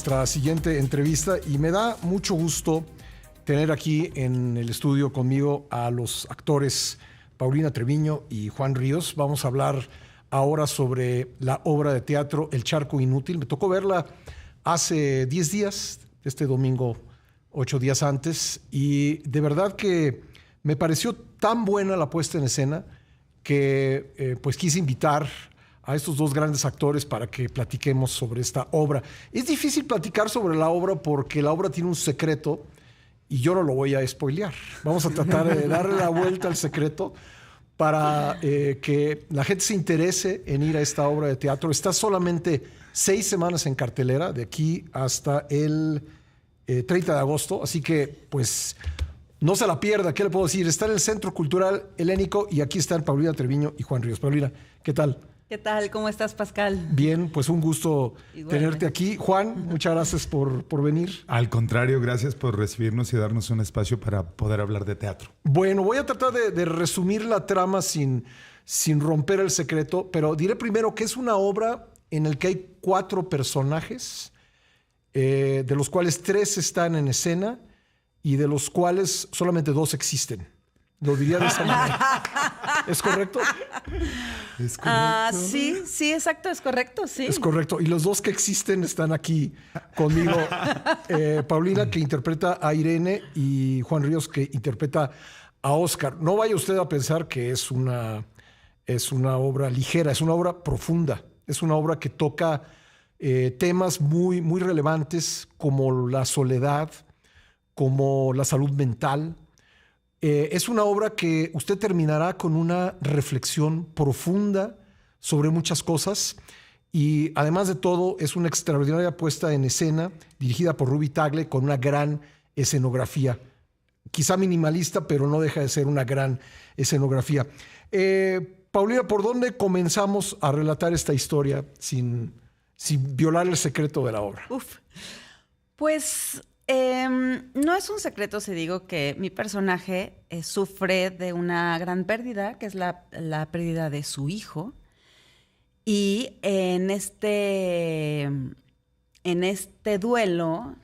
nuestra siguiente entrevista y me da mucho gusto tener aquí en el estudio conmigo a los actores Paulina Treviño y Juan Ríos. Vamos a hablar ahora sobre la obra de teatro El Charco Inútil. Me tocó verla hace 10 días, este domingo 8 días antes, y de verdad que me pareció tan buena la puesta en escena que pues quise invitar a estos dos grandes actores para que platiquemos sobre esta obra. Es difícil platicar sobre la obra porque la obra tiene un secreto y yo no lo voy a spoilear. Vamos a tratar de darle la vuelta al secreto para que la gente se interese en ir a esta obra de teatro. Está solamente 6 semanas en cartelera, de aquí hasta el 30 de agosto, así que pues no se la pierda. ¿Qué le puedo decir? Está en el Centro Cultural Helénico y aquí están Paulina Treviño y Juan Ríos. Paulina, ¿qué tal? ¿Qué tal? ¿Cómo estás, Pascal? Bien, pues un gusto Igualmente. tenerte aquí. Juan, muchas gracias por venir. Al contrario, gracias por recibirnos y darnos un espacio para poder hablar de teatro. Bueno, voy a tratar de resumir la trama sin romper el secreto, pero diré primero que es una obra en la que hay 4 personajes, de los cuales 3 están en escena y de los cuales solamente 2 existen. Lo diría de esa manera. ¿Es correcto? ¿Es correcto? Sí, exacto, es correcto, sí. Es correcto. Y los 2 que existen están aquí conmigo. Paulina, que interpreta a Irene, y Juan Ríos, que interpreta a Oscar. No vaya usted a pensar que es una obra ligera, es una obra profunda. Es una obra que toca temas muy, muy relevantes como la soledad, como la salud mental. Es una obra que usted terminará con una reflexión profunda sobre muchas cosas y además de todo es una extraordinaria puesta en escena dirigida por Ruby Tagle con una gran escenografía. Quizá minimalista, pero no deja de ser una gran escenografía. Paulina, ¿por dónde comenzamos a relatar esta historia sin violar el secreto de la obra? Pues no es un secreto si digo que mi personaje sufre de una gran pérdida, que es la pérdida de su hijo. Y en este duelo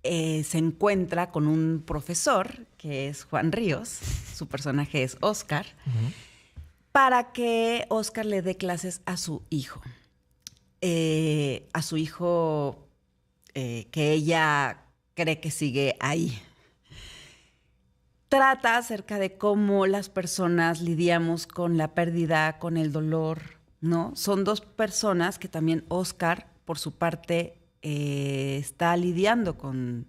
se encuentra con un profesor, que es Juan Ríos, su personaje es Oscar, para que Oscar le dé clases a su hijo. Que ella cree que sigue ahí. Trata acerca de cómo las personas lidiamos con la pérdida, con el dolor, ¿no? Son 2 personas que también Oscar, por su parte, está lidiando con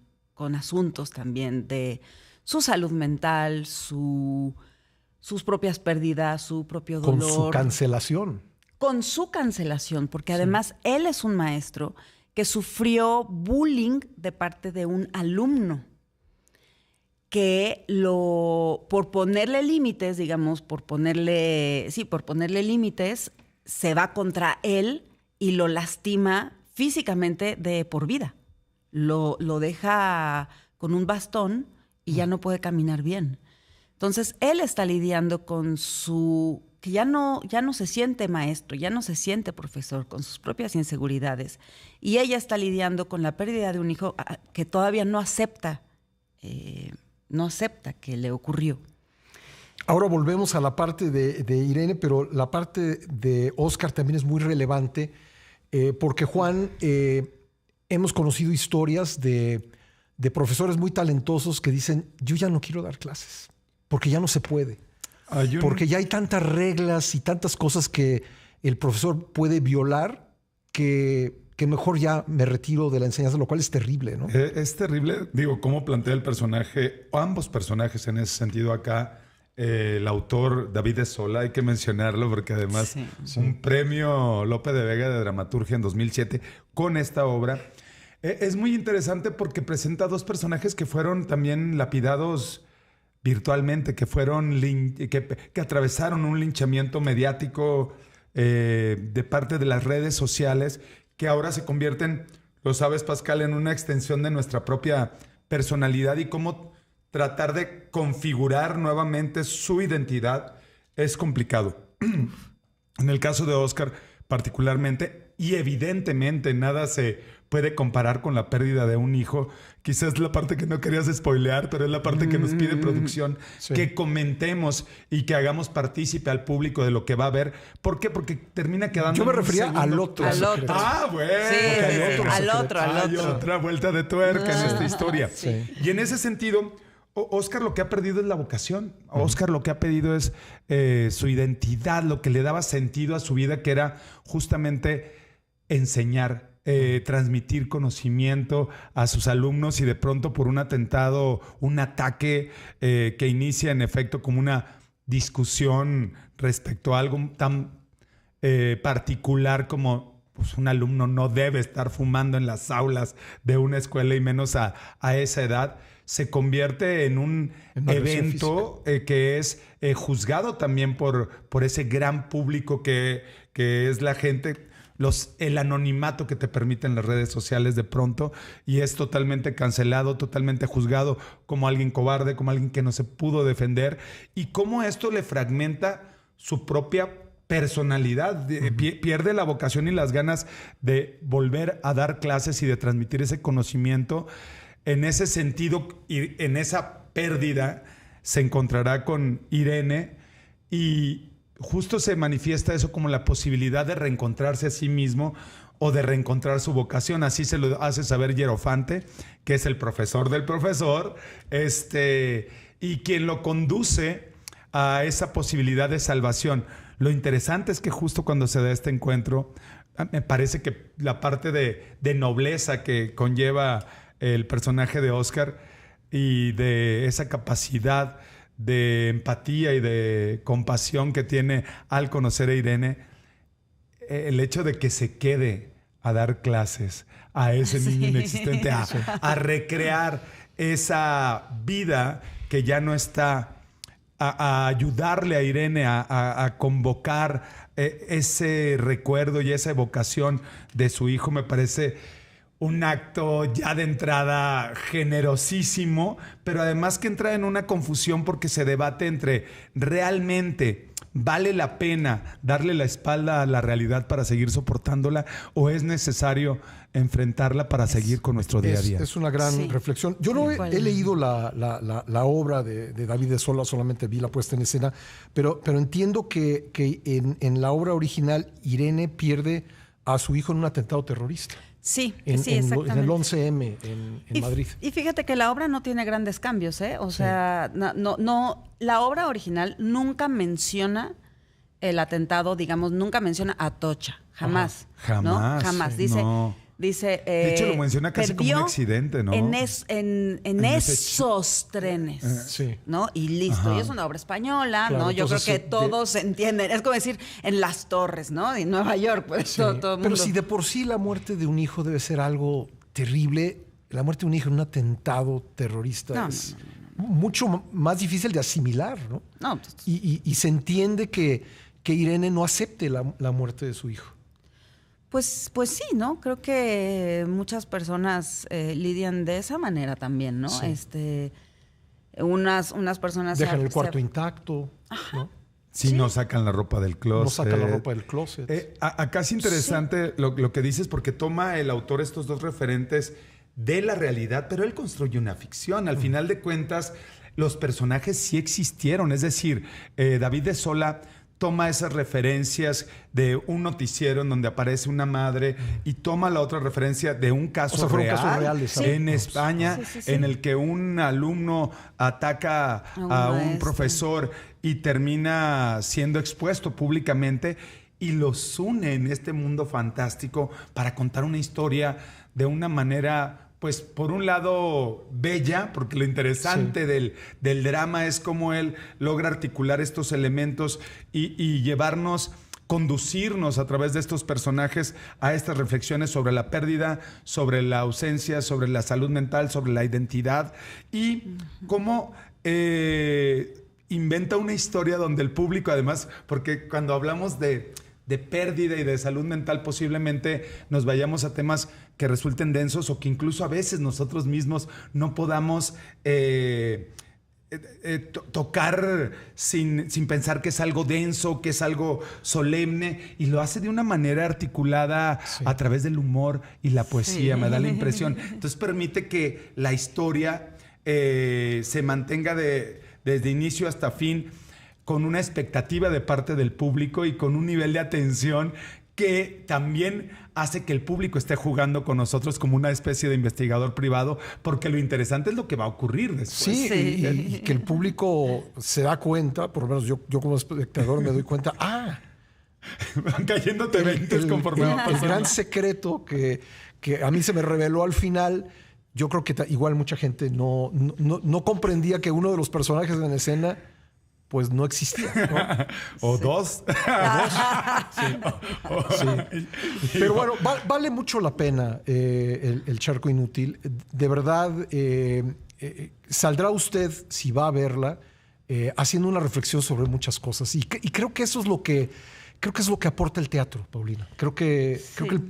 asuntos también de su salud mental, sus propias pérdidas, su propio dolor. Con su cancelación. Con su cancelación, porque además él es un maestro que sufrió bullying de parte de un alumno que por ponerle límites, digamos, por ponerle límites, se va contra él y lo lastima físicamente de por vida. Lo deja con un bastón y ya no puede caminar bien. Entonces, él está lidiando con que ya no se siente maestro, ya no se siente profesor, con sus propias inseguridades. Y ella está lidiando con la pérdida de un hijo que todavía no acepta que le ocurrió. Ahora volvemos a la parte de Irene, pero la parte de Oscar también es muy relevante porque, Juan, hemos conocido historias de profesores muy talentosos que dicen, yo ya no quiero dar clases, porque ya no se puede. Porque ya hay tantas reglas y tantas cosas que el profesor puede violar que mejor ya me retiro de la enseñanza, lo cual es terrible, ¿no? Es terrible. Digo, cómo plantea el personaje, ambos personajes en ese sentido acá. El autor David de Sola, hay que mencionarlo porque además un premio Lope de Vega de Dramaturgia en 2007 con esta obra. Es muy interesante porque presenta 2 personajes que fueron también lapidados virtualmente, que atravesaron un linchamiento mediático de parte de las redes sociales, que ahora se convierten, lo sabes, Pascal, en una extensión de nuestra propia personalidad y cómo tratar de configurar nuevamente su identidad es complicado. En el caso de Oscar particularmente, y evidentemente nada se puede comparar con la pérdida de un hijo. Quizás es la parte que no querías spoilear, pero es la parte que nos pide producción, que comentemos y que hagamos partícipe al público de lo que va a ver. ¿Por qué? Porque termina quedando... Yo me refería al otro. Ah, bueno. Sí, al otro. Hay otra vuelta de tuerca en esta historia. Sí. Y en ese sentido, Oscar lo que ha perdido es la vocación. Oscar lo que ha perdido es su identidad, lo que le daba sentido a su vida, que era justamente enseñar, transmitir conocimiento a sus alumnos, y de pronto por un atentado, un ataque que inicia en efecto como una discusión respecto a algo tan particular como pues, un alumno no debe estar fumando en las aulas de una escuela y menos a esa edad, se convierte en un evento que es juzgado también por ese gran público que es la gente, el anonimato que te permiten las redes sociales de pronto, y es totalmente cancelado, totalmente juzgado como alguien cobarde, como alguien que no se pudo defender, y cómo esto le fragmenta su propia personalidad, pierde la vocación y las ganas de volver a dar clases y de transmitir ese conocimiento. En ese sentido y en esa pérdida se encontrará con Irene, y justo se manifiesta eso como la posibilidad de reencontrarse a sí mismo o de reencontrar su vocación. Así se lo hace saber Hierofante, que es el profesor del profesor, y quien lo conduce a esa posibilidad de salvación. Lo interesante es que justo cuando se da este encuentro, me parece que la parte de nobleza que conlleva el personaje de Oscar y de esa capacidad de empatía y de compasión que tiene al conocer a Irene, el hecho de que se quede a dar clases a ese niño inexistente, a recrear esa vida que ya no está, a ayudarle a Irene a convocar ese recuerdo y esa evocación de su hijo, me parece un acto ya de entrada generosísimo, pero además que entra en una confusión porque se debate entre realmente vale la pena darle la espalda a la realidad para seguir soportándola, o es necesario enfrentarla para seguir con nuestro día a día. Es una gran reflexión. Yo no he leído la obra de David de Sola, solamente vi la puesta en escena, pero entiendo que en la obra original Irene pierde a su hijo en un atentado terrorista. Sí, En exactamente. el 11M en Madrid. Y fíjate que la obra no tiene grandes cambios, ¿eh? O sea, no, la obra original nunca menciona el atentado, digamos, nunca menciona a Atocha, jamás. Jamás. ¿no? Jamás. Dice, de hecho, lo menciona casi como un accidente, ¿no? En esos trenes, ¿no? Y listo. Y es una obra española, claro, ¿no? Yo creo que todos entienden. Es como decir, en Las Torres, ¿no? En Nueva York, pues todo el mundo. Pero si de por sí la muerte de un hijo debe ser algo terrible, la muerte de un hijo en un atentado terrorista es mucho más difícil de asimilar, ¿no? Y se entiende que Irene no acepte la muerte de su hijo. Pues sí, ¿no? Creo que muchas personas lidian de esa manera también, ¿no? Sí. Unas personas... Dejan el cuarto intacto, ¿no? Sí, no sacan la ropa del closet. No sacan la ropa del closet. Acá es interesante lo que dices, porque toma el autor estos dos referentes de la realidad, pero él construye una ficción. Al final de cuentas, los personajes sí existieron. Es decir, David de Sola toma esas referencias de un noticiero en donde aparece una madre y toma la otra referencia de un caso real en España, en el que un alumno ataca a un profesor y termina siendo expuesto públicamente, y los une en este mundo fantástico para contar una historia de una manera... Pues por un lado bella, porque lo interesante del drama es cómo él logra articular estos elementos y llevarnos, conducirnos a través de estos personajes a estas reflexiones sobre la pérdida, sobre la ausencia, sobre la salud mental, sobre la identidad, y cómo inventa una historia donde el público, además, porque cuando hablamos de pérdida y de salud mental, posiblemente nos vayamos a temas que resulten densos o que incluso a veces nosotros mismos no podamos tocar sin pensar que es algo denso, que es algo solemne, y lo hace de una manera articulada a través del humor y la poesía, me da la impresión. Entonces permite que la historia se mantenga desde inicio hasta fin con una expectativa de parte del público y con un nivel de atención que también hace que el público esté jugando con nosotros como una especie de investigador privado, porque lo interesante es lo que va a ocurrir después. Sí, y que el público se da cuenta, por lo menos yo como espectador me doy cuenta, van cayéndote 20 conforme va pasando. El gran secreto que a mí se me reveló al final, yo creo que igual mucha gente no comprendía que uno de los personajes en escena pues no existía, ¿no? O dos. Sí. Pero bueno, vale mucho la pena el Charco Inútil. De verdad, saldrá usted, si va a verla, haciendo una reflexión sobre muchas cosas. Y creo que eso es lo que aporta el teatro, Paulina. Creo que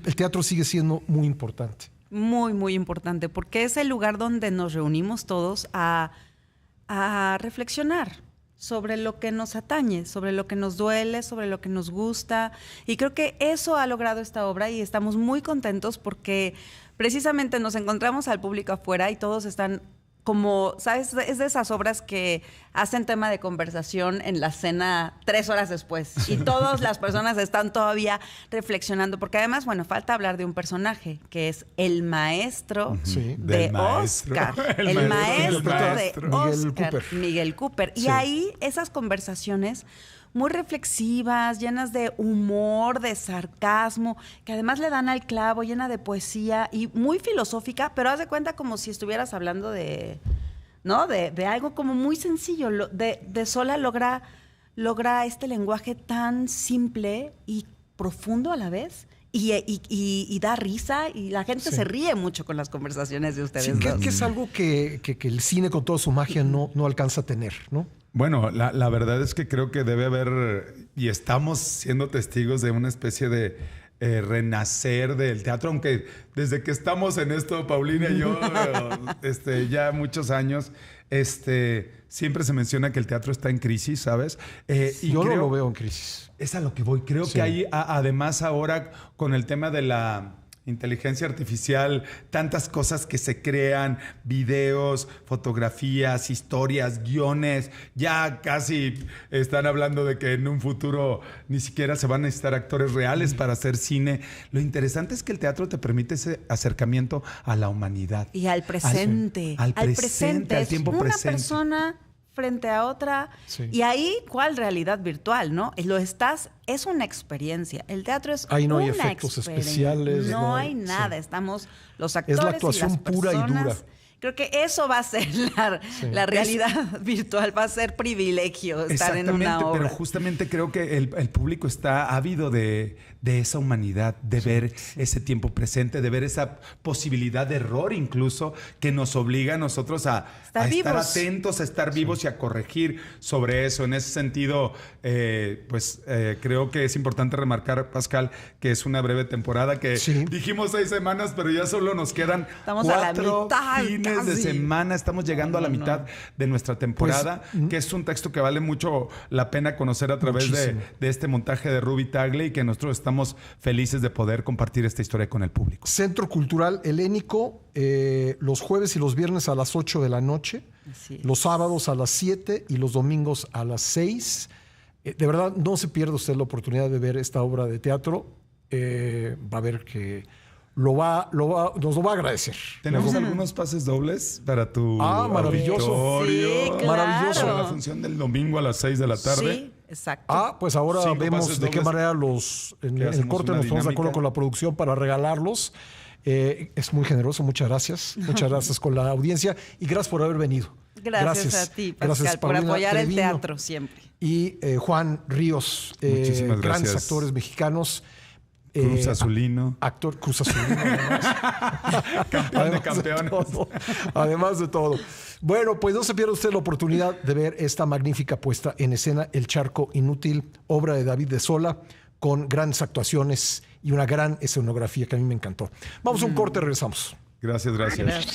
el teatro sigue siendo muy importante. Muy, muy importante, porque es el lugar donde nos reunimos todos a reflexionar sobre lo que nos atañe, sobre lo que nos duele, sobre lo que nos gusta. Y creo que eso ha logrado esta obra y estamos muy contentos porque precisamente nos encontramos al público afuera y todos están como, ¿sabes? Es de esas obras que hacen tema de conversación en la cena 3 horas después. Y todas las personas están todavía reflexionando. Porque además, bueno, falta hablar de un personaje que es el maestro de Oscar. El maestro de Oscar, Miguel Cooper. Y ahí esas conversaciones muy reflexivas, llenas de humor, de sarcasmo, que además le dan al clavo, llena de poesía y muy filosófica, pero haz de cuenta como si estuvieras hablando de algo como muy sencillo. De Sola logra este lenguaje tan simple y profundo a la vez. Y da risa y la gente se ríe mucho con las conversaciones de ustedes dos. Que es algo que el cine con toda su magia no alcanza a tener, ¿no? Bueno, la verdad es que creo que debe haber, y estamos siendo testigos de una especie de renacer del teatro, aunque desde que estamos en esto, Paulina y yo, ya muchos años, siempre se menciona que el teatro está en crisis, ¿sabes? Y yo no lo veo en crisis. Es a lo que voy. Creo que hay, además ahora, con el tema de la inteligencia artificial, tantas cosas que se crean, videos, fotografías, historias, guiones, ya casi están hablando de que en un futuro ni siquiera se van a necesitar actores reales para hacer cine. Lo interesante es que el teatro te permite ese acercamiento a la humanidad. Y al presente. Al presente, al tiempo presente. Una persona frente a otra. Y ahí, ¿cuál realidad virtual, no? Es una experiencia. El teatro es ahí no una hay efectos experiencia. especiales. No hay nada. Estamos los actores es la actuación y las pura personas. Y dura. Creo que eso va a ser la realidad virtual, va a ser privilegio estar en una obra. Pero justamente creo que el público está ávido de esa humanidad, de ver ese tiempo presente, de ver esa posibilidad de error incluso que nos obliga a nosotros a estar atentos, a estar vivos y a corregir sobre eso. En ese sentido, creo que es importante remarcar, Pascal, que es una breve temporada que dijimos 6 semanas, pero ya solo nos quedan 4 fines de semana. Estamos llegando a la mitad de nuestra temporada, que es un texto que vale mucho la pena conocer a través de este montaje de Ruby Tagle, y que nosotros estamos felices de poder compartir esta historia con el público. Centro Cultural Helénico, los jueves y los viernes a las 8 de la noche, los sábados a las 7 y los domingos a las 6. De verdad, no se pierda usted la oportunidad de ver esta obra de teatro. Va a ver que nos lo va a agradecer. Tenemos algunos pases dobles para tu maravilloso. auditorio. Sí, maravilloso. Para la función del domingo a las 6 de la tarde. Sí, exacto. Pues ahora 5 vemos pases de qué dobles. manera en el corte nos ponemos de acuerdo con la producción para regalarlos. Es muy generoso, muchas gracias. Muchas gracias con la audiencia y gracias por haber venido. Gracias a ti, Pascal, gracias, por apoyar Treviño, el teatro siempre. Y Juan Ríos, muchísimas grandes gracias. actores mexicanos. Cruz Azulino. Actor Cruz Azulino, además. Campeón de campeones. Además de todo. Bueno, pues no se pierda usted la oportunidad de ver esta magnífica puesta en escena, El Charco Inútil, obra de David de Sola, con grandes actuaciones y una gran escenografía que a mí me encantó. Vamos a un corte, regresamos. Gracias.